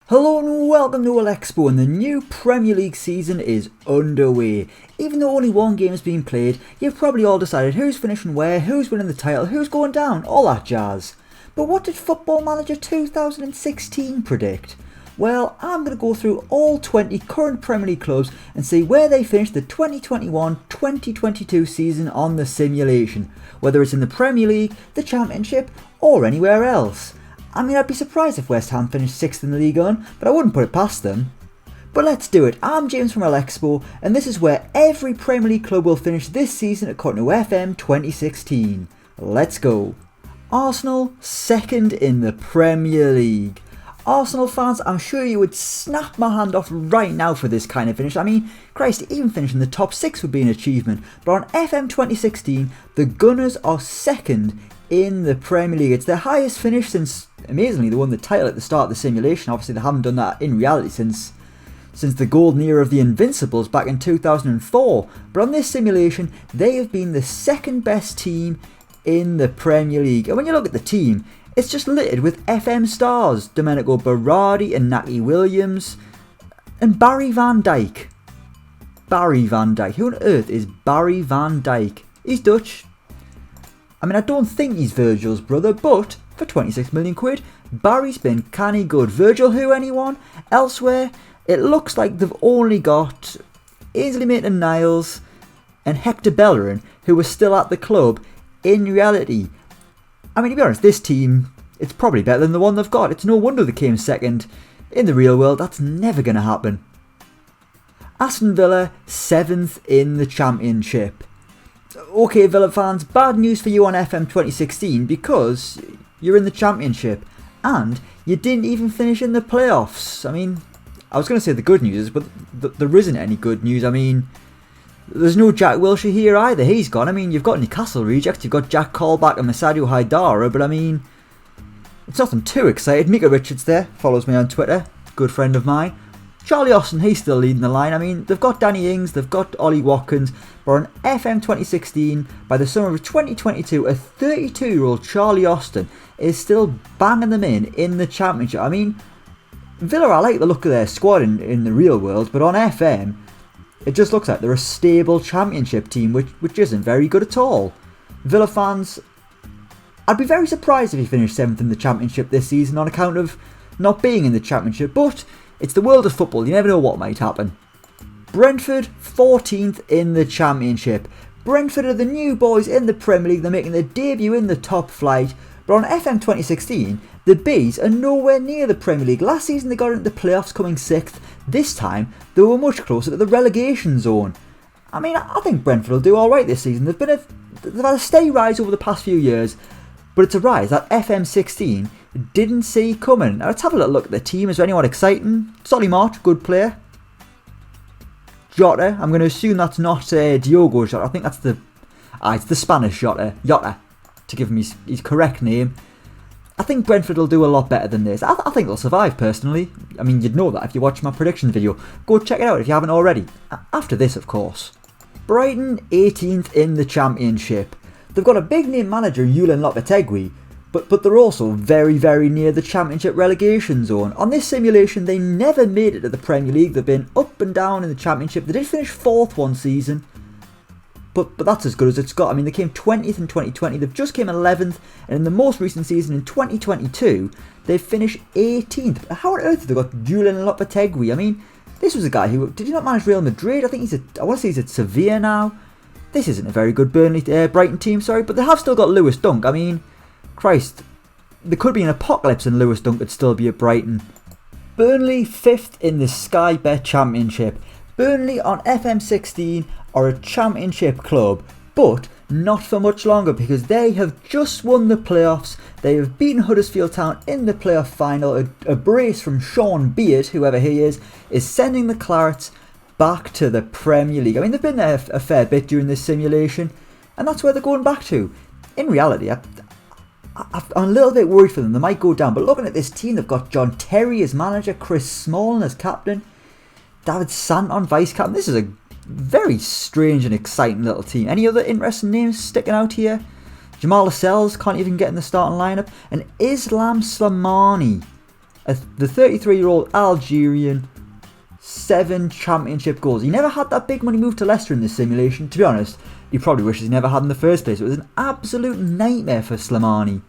Hello and welcome to Elecspo, and the new Premier League season is underway. Even though only one game has been played, you've probably all decided who's finishing where, who's winning the title, who's going down, all that jazz. But what did Football Manager 2016 predict? Well, I'm going to go through all 20 current Premier League clubs and see where they finished the 2021-2022 season on the simulation, whether it's in the Premier League, the Championship, or anywhere else. I mean, I'd be surprised if West Ham finished 6th in the League On, but I wouldn't put it past them. But let's do it. I'm James from Elecspo, and this is where every Premier League club will finish this season according to FM 2016. Let's go. Arsenal, 2nd in the Premier League. Arsenal fans, I'm sure you would snap my hand off right now for this kind of finish. I mean, Christ, even finishing the top 6 would be an achievement. But on FM 2016, the Gunners are 2nd in the Premier League. It's their highest finish since, amazingly, they won the title at the start of the simulation. Obviously, they haven't done that in reality since the golden era of the Invincibles back in 2004. But on this simulation, they have been the 2nd best team in the Premier League. And when you look at the team, it's just littered with FM stars. Domenico Berardi and Naki Williams and Barry van Dijk. Barry van Dijk. Who on earth is Barry van Dijk? He's Dutch. I mean, I don't think he's Virgil's brother, but for 26 million quid, Barry's been canny good. Virgil who, anyone? Elsewhere, it looks like they've only got Ainsley Maitland-Niles and Hector Bellerin, who are still at the club. In reality, I mean, to be honest, this team, it's probably better than the one they've got. It's no wonder they came 2nd. In the real world, that's never going to happen. Aston Villa, 7th in the Championship. Okay, Villa fans, bad news for you on FM 2016 because you're in the Championship and you didn't even finish in the playoffs. I mean, I was going to say the good news is, but there isn't any good news. I mean, there's no Jack Wilshere here either. He's gone. I mean, you've got Newcastle rejects, you've got Jack Callback and Masadio Haidara, but I mean, it's nothing too excited. Mika Richards there, follows me on Twitter, good friend of mine. Charlie Austin, he's still leading the line. I mean, they've got Danny Ings, they've got Ollie Watkins, but on FM 2016, by the summer of 2022, a 32-year-old Charlie Austin is still banging them in the Championship. I mean, Villa, I like the look of their squad in the real world, but on FM, it just looks like they're a stable Championship team, which isn't very good at all. Villa fans, I'd be very surprised if he finished 7th in the Championship this season on account of not being in the Championship, but it's the world of football, you never know what might happen. Brentford, 14th in the Championship. Brentford are the new boys in the Premier League, they're making their debut in the top flight, but on FM 2016, the Bees are nowhere near the Premier League. Last season they got into the playoffs coming 6th, this time they were much closer to the relegation zone. I mean, I think Brentford will do alright this season. They've had a steady rise over the past few years, but it's a rise that FM 16 didn't see coming. Now let's have a little look at the team. Is there anyone exciting? Solly March, good player. Jota, I'm going to assume that's not Diogo Jota. I think that's it's the Spanish Jota, to give him his correct name. I think Brentford will do a lot better than this. I think they'll survive personally. I mean, you'd know that if you watch my prediction video. Go check it out if you haven't already. After this, of course. Brighton, 18th in the Championship. They've got a big name manager, Julen Lopetegui, but they're also very, very near the Championship relegation zone. On this simulation, they never made it to the Premier League. They've been up and down in the Championship. They did finish 4th one season, but that's as good as it's got. I mean, they came 20th in 2020. They've just came 11th, and in the most recent season in 2022, they've finished 18th. How on earth have they got Julen Lopetegui? I mean, this was a guy who, did he not manage Real Madrid? I think I want to say he's at Sevilla now. This isn't a very good Brighton team, sorry, but they have still got Lewis Dunk. I mean, Christ, there could be an apocalypse and Lewis Dunk could still be at Brighton. Burnley, 5th in the Sky Bet Championship. Burnley on FM 16 are a Championship club, but not for much longer because they have just won the playoffs. They have beaten Huddersfield Town in the playoff final. A brace from Sean Beard, whoever he is sending the Clarets back to the Premier League. I mean, they've been there a fair bit during this simulation, and that's where they're going back to. In reality, I'm a little bit worried for them. They might go down, but looking at this team, they've got John Terry as manager, Chris Smalling as captain, David Santon vice captain. This is a very strange and exciting little team. Any other interesting names sticking out here? Jamal Lascelles can't even get in the starting lineup, and Islam Slimani The 33-year-old Algerian, 7 championship goals. He never had that big money move to Leicester in this simulation. To be honest, he probably wishes he never had in the first place. It was an absolute nightmare for Slimani.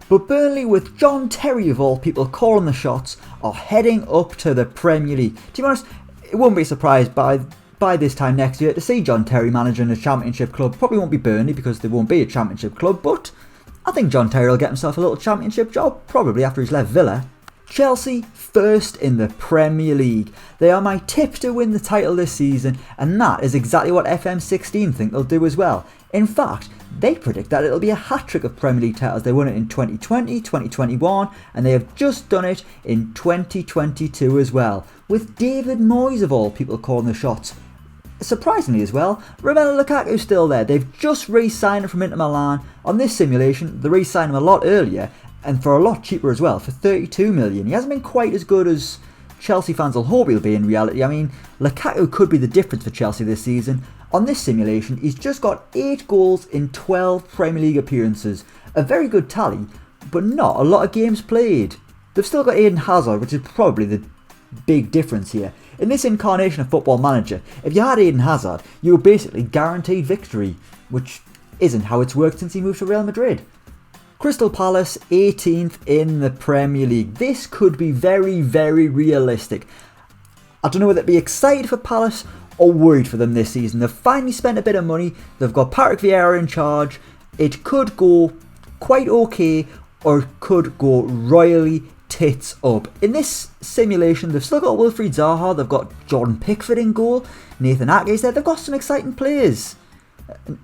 But Burnley, with John Terry of all people calling the shots, are heading up to the Premier League. To be honest, it won't be surprised by this time next year to see John Terry managing a championship club. Probably won't be Burnley because they won't be a championship club, but I think John Terry will get himself a little championship job, probably after he's left Villa. Chelsea first in the Premier League. They are my tip to win the title this season, and that is exactly what FM16 think they'll do as well. In fact, they predict that it'll be a hat-trick of Premier League titles. They won it in 2020, 2021, and they have just done it in 2022 as well, with David Moyes of all people calling the shots. Surprisingly as well, Romelu Lukaku's still there. They've just re-signed him from Inter Milan. On this simulation, they re-signed him a lot earlier, and for a lot cheaper as well, for 32 million. He hasn't been quite as good as Chelsea fans will hope he'll be in reality. I mean, Lukaku could be the difference for Chelsea this season. On this simulation, he's just got 8 goals in 12 Premier League appearances. A very good tally, but not a lot of games played. They've still got Eden Hazard, which is probably the big difference here. In this incarnation of Football Manager, if you had Eden Hazard, you were basically guaranteed victory, which isn't how it's worked since he moved to Real Madrid. Crystal Palace 18th in the Premier League. This could be very, very realistic. I don't know whether to be excited for Palace or worried for them this season. They've finally spent a bit of money. They've got Patrick Vieira in charge. It could go quite okay or it could go royally tits up. In this simulation, they've still got Wilfried Zaha. They've got Jordan Pickford in goal. Nathan Ake's there. They've got some exciting players.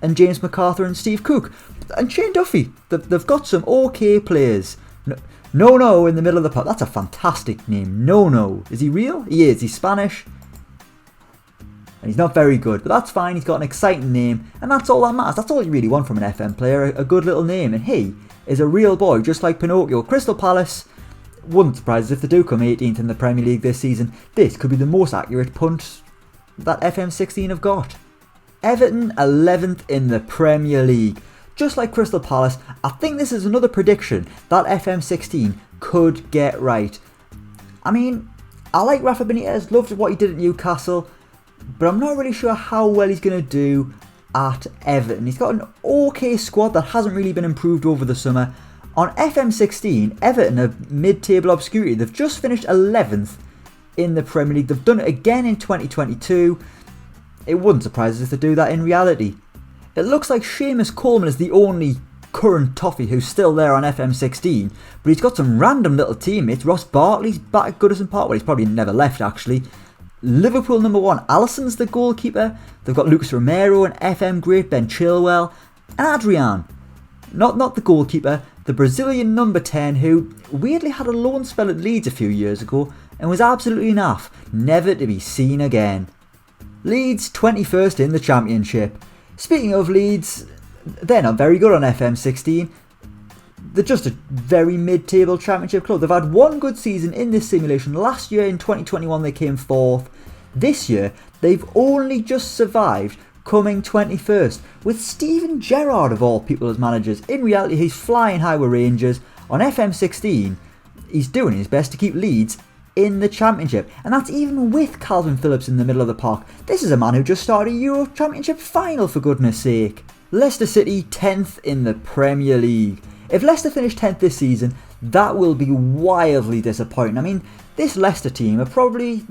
And James McArthur and Steve Cook. And Shane Duffy. They've got some okay players. No in the middle of the park. That's a fantastic name. No. Is he real? He is. He's Spanish. And he's not very good. But that's fine. He's got an exciting name. And that's all that matters. That's all you really want from an FM player. A good little name. And he is a real boy. Just like Pinocchio. Crystal Palace. Wouldn't surprise us if they do come 18th in the Premier League this season. This could be the most accurate punt that FM16 have got. Everton 11th in the Premier League. Just like Crystal Palace, I think this is another prediction that FM16 could get right. I mean, I like Rafa Benitez, loved what he did at Newcastle, but I'm not really sure how well he's going to do at Everton. He's got an okay squad that hasn't really been improved over the summer. On FM16, Everton are mid-table obscurity. They've just finished 11th in the Premier League. They've done it again in 2022. It wouldn't surprise us if they do that in reality. It looks like Seamus Coleman is the only current toffee who's still there on FM16, but he's got some random little teammates. Ross Barkley's back at Goodison Park. Well, he's probably never left actually. Liverpool number 1, Alisson's the goalkeeper. They've got Lucas Romero and FM great Ben Chilwell and Adrian. Not the goalkeeper, the Brazilian number 10 who weirdly had a loan spell at Leeds a few years ago and was absolutely naff, never to be seen again. Leeds 21st in the Championship. Speaking of Leeds, they're not very good on FM16. They're just a very mid-table Championship club. They've had one good season in this simulation. Last year in 2021 they came 4th. This year they've only just survived coming 21st with Steven Gerrard of all people as managers. In reality he's flying high with Rangers. On FM16 he's doing his best to keep Leeds in the Championship, and that's even with Calvin Phillips in the middle of the park. This is a man who just started a Euro Championship final, for goodness sake. Leicester City 10th in the Premier League. If Leicester finish 10th this season, that will be wildly disappointing. I mean, this Leicester team are probably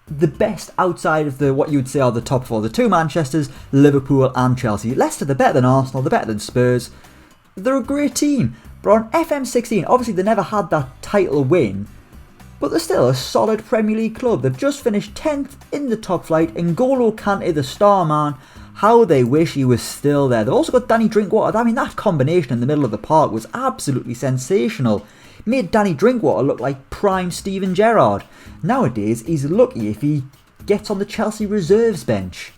the best outside of what you would say are the top 4. The 2 Manchesters, Liverpool and Chelsea. Leicester, they're better than Arsenal, they're better than Spurs. They're a great team. But on FM16, obviously they never had that title win, but they're still a solid Premier League club. They've just finished 10th in the top flight. N'Golo Kante, the star man. How they wish he was still there. They've also got Danny Drinkwater. I mean, that combination in the middle of the park was absolutely sensational. It made Danny Drinkwater look like prime Steven Gerrard. Nowadays, he's lucky if he gets on the Chelsea reserves bench.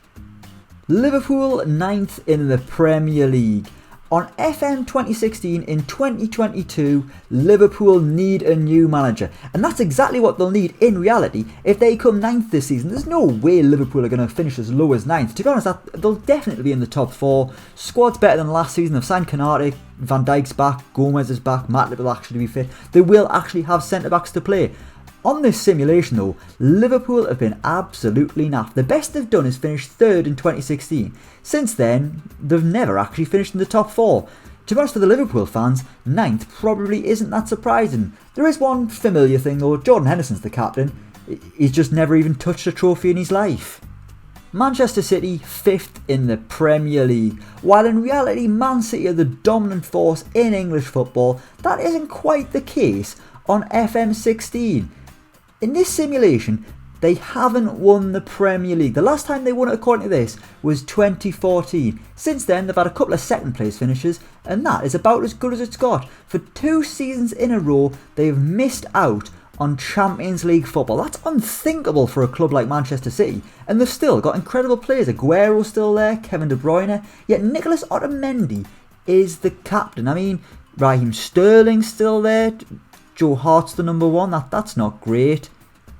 Liverpool 9th in the Premier League. On FM 2016 in 2022, Liverpool need a new manager. And that's exactly what they'll need in reality. If they come 9th this season, there's no way Liverpool are going to finish as low as 9th. To be honest, they'll definitely be in the top 4. Squad's better than last season. They've signed Konate, Van Dijk's back, Gomez is back, Matip will actually be fit. They will actually have centre-backs to play. On this simulation though, Liverpool have been absolutely naff. The best they've done is finish 3rd in 2016. Since then, they've never actually finished in the top 4. To be honest, for the Liverpool fans, 9th probably isn't that surprising. There is one familiar thing though. Jordan Henderson's the captain. He's just never even touched a trophy in his life. Manchester City 5th in the Premier League. While in reality Man City are the dominant force in English football, that isn't quite the case on FM 16. In this simulation, they haven't won the Premier League. The last time they won it according to this was 2014. Since then, they've had a couple of second place finishes, and that is about as good as it's got. For 2 seasons in a row, they've missed out on Champions League football. That's unthinkable for a club like Manchester City. And they've still got incredible players. Aguero's still there, Kevin De Bruyne. Yet Nicolas Otamendi is the captain. I mean, Raheem Sterling's still there. Joe Hart's the number 1, that's not great.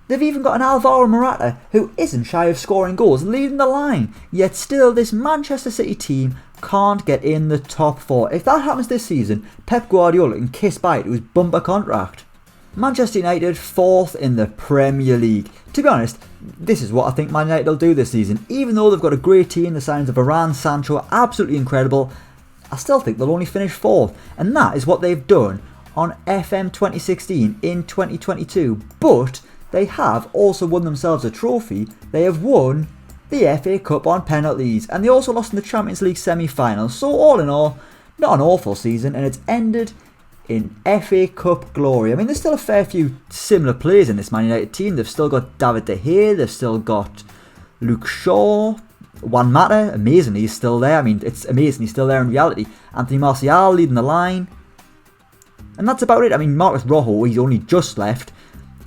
They've even got an Alvaro Morata who isn't shy of scoring goals, leading the line. Yet still this Manchester City team can't get in the top 4. If that happens this season, Pep Guardiola can kiss bye to his bumper contract. Manchester United 4th in the Premier League. To be honest, this is what I think Man United will do this season. Even though they've got a great team, the signings of Varane, Sancho, absolutely incredible, I still think they'll only finish 4th. And that is what they've done on FM 2016 in 2022, but they have also won themselves a trophy. They have won the FA Cup on penalties, and they also lost in the Champions League semi-finals. So all in all, not an awful season, and it's ended in FA Cup glory. I mean, there's still a fair few similar players in this Man United team. They've still got David De Gea, they've still got Luke Shaw, Juan Mata, amazingly, he's still there. I mean, it's amazing he's still there in reality. Anthony Martial leading the line. And that's about it. I mean, Marcus Rojo, he's only just left.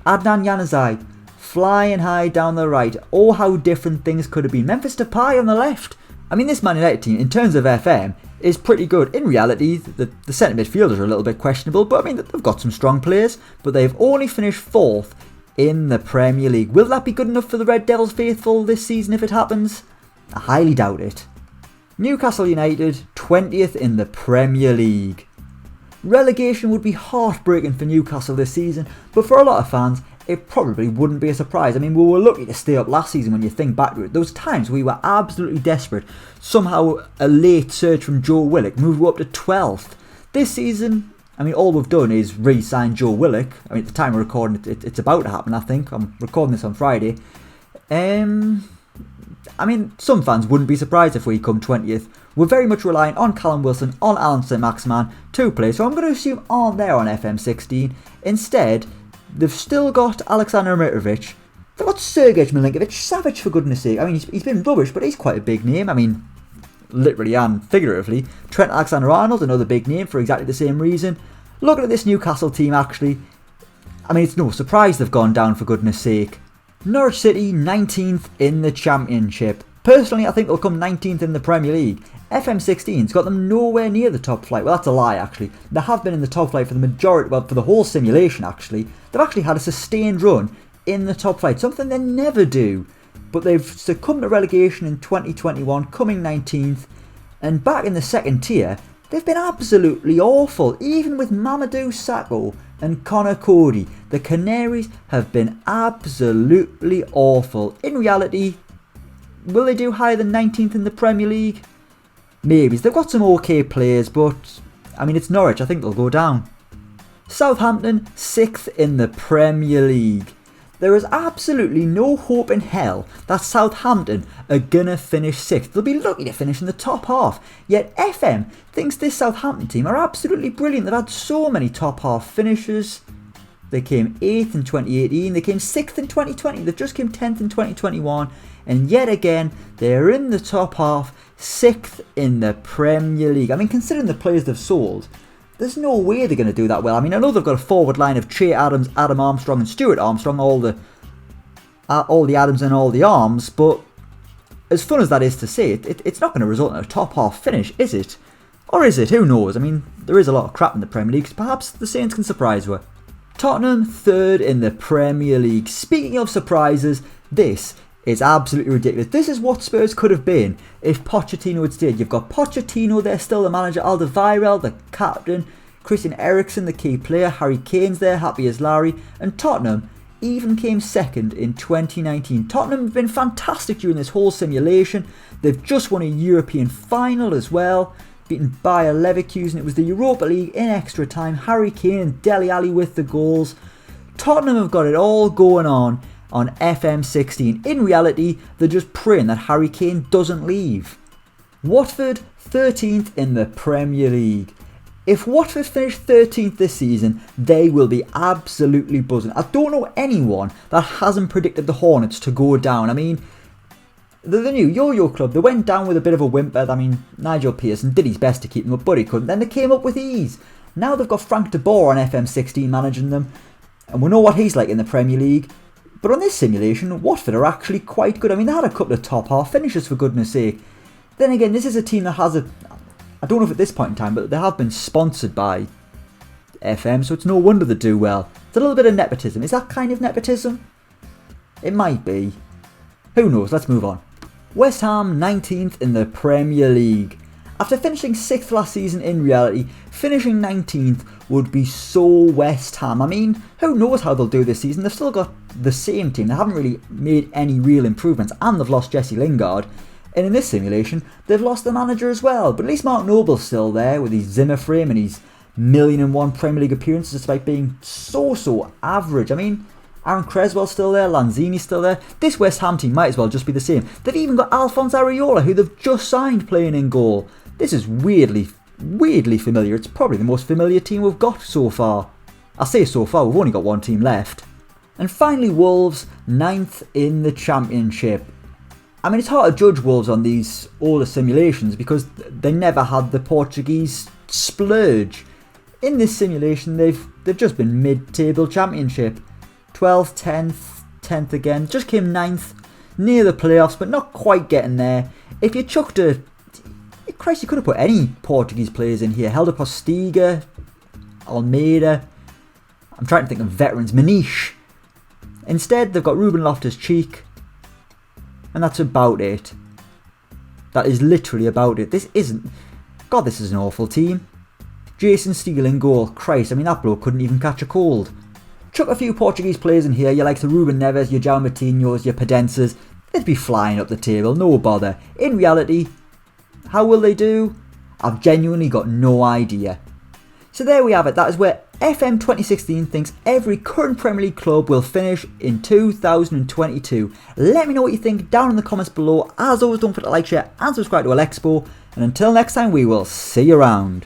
Adnan Januzaj, flying high down the right. Oh, how different things could have been. Memphis Depay on the left. I mean, this Man United team, in terms of FM, is pretty good. In reality, the centre midfielders are a little bit questionable, but I mean, they've got some strong players. But they've only finished 4th in the Premier League. Will that be good enough for the Red Devils faithful this season if it happens? I highly doubt it. Newcastle United, 20th in the Premier League. Relegation would be heartbreaking for Newcastle this season, but for a lot of fans, it probably wouldn't be a surprise. I mean, we were lucky to stay up last season when you think back to it. There was times we were absolutely desperate. Somehow a late surge from Joe Willock moved up to 12th. This season, I mean, all we've done is re-sign Joe Willock. I mean, at the time we're recording it, it's about to happen, I think. I'm recording this on Friday. I mean, some fans wouldn't be surprised if we come 20th. We're very much relying on Callum Wilson, on Alan St-Maximin, 2 players, so I'm going to assume aren't there on FM 16. Instead, they've still got Alexander Mitrovic. They've got Sergej Milinkovic, Savage for goodness sake. I mean, he's been rubbish, but he's quite a big name. I mean, literally and figuratively. Trent Alexander-Arnold, another big name for exactly the same reason. Looking at this Newcastle team, actually, I mean, it's no surprise they've gone down for goodness sake. Norwich City 19th in the Championship. Personally, I think they'll come 19th in the Premier League. FM 16's got them nowhere near the top flight. Well, that's a lie, actually. They have been in the top flight for the majority, well, for the whole simulation, actually. They've actually had a sustained run in the top flight, something they never do. But they've succumbed to relegation in 2021, coming 19th. And back in the second tier, they've been absolutely awful. Even with Mamadou Sakho and Connor Cody, the Canaries have been absolutely awful. In reality, will they do higher than 19th in the Premier League? Maybe. They've got some okay players, but I mean, it's Norwich. I think they'll go down. Southampton 6th in the Premier League. There is absolutely no hope in hell that Southampton are gonna finish 6th. They'll be lucky to finish in the top half. Yet FM thinks this Southampton team are absolutely brilliant. They've had so many top half finishes. They came 8th in 2018. They came 6th in 2020. They just came 10th in 2021. And yet again, they're in the top half, 6th in the Premier League. I mean, considering the players they've sold, there's no way they're going to do that well. I mean, I know they've got a forward line of Che Adams, Adam Armstrong and Stuart Armstrong, all the Adams and all the arms, but as fun as that is to say, it's not going to result in a top half finish, is it? Or is it? Who knows? I mean, there is a lot of crap in the Premier League, so perhaps the Saints can surprise her. Tottenham 3rd in the Premier League. Speaking of surprises, this is absolutely ridiculous. This is what Spurs could have been if Pochettino had stayed. You've got Pochettino there still, the manager, Alderweireld, the captain, Christian Eriksen, the key player, Harry Kane's there, happy as Larry, and Tottenham even came 2nd in 2019. Tottenham have been fantastic during this whole simulation. They've just won a European final as well, beaten Bayer Leverkusen. It was the Europa League in extra time. Harry Kane and Dele Alli with the goals. Tottenham have got it all going on FM16. In reality, they're just praying that Harry Kane doesn't leave. Watford 13th in the Premier League. If Watford finish 13th this season, they will be absolutely buzzing. I don't know anyone that hasn't predicted the Hornets to go down. I mean, the new yo-yo club, they went down with a bit of a whimper. I mean, Nigel Pearson did his best to keep them up, but he couldn't. Then they came up with ease. Now they've got Frank de Boer on FM16 managing them, and we know what he's like in the Premier League. But on this simulation, Watford are actually quite good. I mean, they had a couple of top half finishes, for goodness sake. Then again, this is a team that has I don't know if at this point in time, but they have been sponsored by FM, so it's no wonder they do well. It's a little bit of nepotism. Is that kind of nepotism? It might be. Who knows? Let's move on. West Ham 19th in the Premier League. After finishing 6th last season, in reality, finishing 19th would be so West Ham. I mean, who knows how they'll do this season? They've still got the same team. They haven't really made any real improvements, and they've lost Jesse Lingard. And in this simulation, they've lost the manager as well. But at least Mark Noble's still there with his Zimmer frame and his 1,000,001 Premier League appearances despite being so average. I mean, Aaron Creswell's still there, Lanzini's still there. This West Ham team might as well just be the same. They've even got Alphonse Areola, who they've just signed, playing in goal. This is weirdly familiar. It's probably the most familiar team we've got so far. I say so far, we've only got one team left. And finally, Wolves 9th in the Championship. I mean, it's hard to judge Wolves on these older simulations because they never had the Portuguese splurge. In this simulation, they've just been mid-table Championship. 12th, 10th, 10th again. Just came 9th, near the playoffs, but not quite getting there. If you chucked Christ, you could have put any Portuguese players in here. Helder Postiga, Almeida. I'm trying to think of veterans. Maniche. Instead, they've got Ruben Loftus-Cheek. And that's about it. That is literally about it. This is an awful team. Jason Steele in goal. Christ, I mean, that bloke couldn't even catch a cold. Chuck a few Portuguese players in here. You like the Ruben Neves, your João Matinhos, your Pedenzas. They'd be flying up the table, no bother. In reality, how will they do? I've genuinely got no idea. So there we have it. That is where FM 2016 thinks every current Premier League club will finish in 2022. Let me know what you think down in the comments below. As always, don't forget to like, share and subscribe to Elecspo. And until next time, we will see you around.